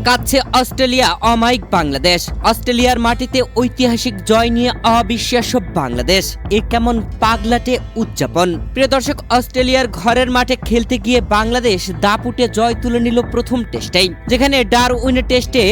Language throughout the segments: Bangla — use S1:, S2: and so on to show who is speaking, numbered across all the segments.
S1: কাছে অস্ট্রেলিয়া, অমায়িক বাংলাদেশ। অস্ট্রেলিয়ার মাটিতে ঐতিহাসিক জয় নিয়ে অবিশ্বাস্য বাংলাদেশ। এ কেমন পাগলাটে উদযাপন। প্রিয় দর্শক, অস্ট্রেলিয়ার ঘরের মাঠে খেলতে গিয়ে বাংলাদেশ দাপুটে জয় তুলে নিল প্রথম টেস্টেই, যেখানে ডারউইনের টেস্টে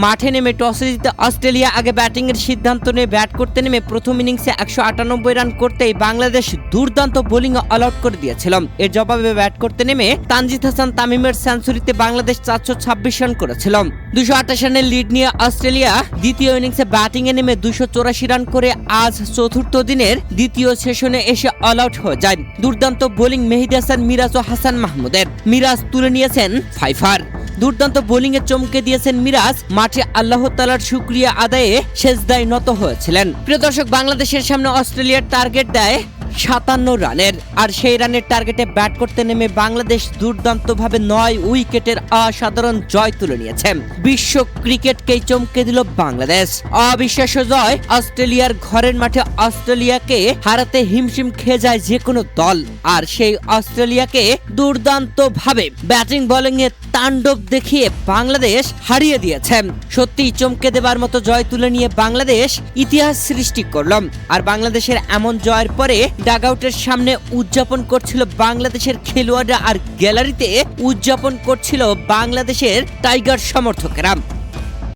S1: মাঠে নেমে টসে জিতে অস্ট্রেলিয়া আগে ব্যাটিং এর সিদ্ধান্ত নিয়ে ব্যাট করতে নেমে প্রথম ইনিংসে 198 রান করতেই বাংলাদেশ দুর্দান্ত বোলিং অল আউট করে দিয়েছিল। এর জবাবে ব্যাট করতে নেমে তানজিদ হাসান তামিমের সেঞ্চুরিতে বাংলাদেশ 426 রান করেছিল। 228 রানের লিড নিয়ে অস্ট্রেলিয়া দ্বিতীয় ইনিংসে ব্যাটিং এ নেমে 284 রান করে আজ চতুর্থ দিনের দ্বিতীয় সেশনে এসে অল আউট হয়ে যায়। দুর্দান্ত বোলিং মেহেদী হাসান মিরাজ ও হাসান মাহমুদের। মিরাজ তুলে নিয়েছেন ফাইফার। দুর্দান্ত বোলিং এ চমকে দিয়েছেন মিরাজ। মাঠে আল্লাহ তাআলার শুকরিয়া আদায়ে সেজদায় নত হয়েছিলেন। প্রিয় দর্শক, বাংলাদেশের সামনে অস্ট্রেলিয়ার টার্গেট দেয় 57 রানের, আর সেই রানের টার্গেটে ব্যাট করতে নেমে বাংলাদেশ দুর্দান্তভাবে 9 উইকেটের অসাধারণ জয় তুলে নিয়েছে। বিশ্ব ক্রিকেটকেই চমকে দিল বাংলাদেশ। অবিশ্বাস্য জয়। অস্ট্রেলিয়ার ঘরের মাঠে অস্ট্রেলিয়াকে হারাতে হিমশিম খেয়ে যায় যে কোনো দল, আর সেই অস্ট্রেলিয়াকে দুর্দান্তভাবে ব্যাটিং বোলিং এ তাণ্ডব দেখিয়ে বাংলাদেশ হারিয়ে দিয়েছে। সত্যিই চমকে দেবার মতো জয় তুলে নিয়ে বাংলাদেশ ইতিহাস সৃষ্টি করল। আর বাংলাদেশের এমন জয়ের পরে ডাগআউটের সামনে উদযাপন করছিল বাংলাদেশের খেলোয়াড়রা, আর গ্যালারিতে উদযাপন করছিল বাংলাদেশের টাইগার সমর্থকেরা।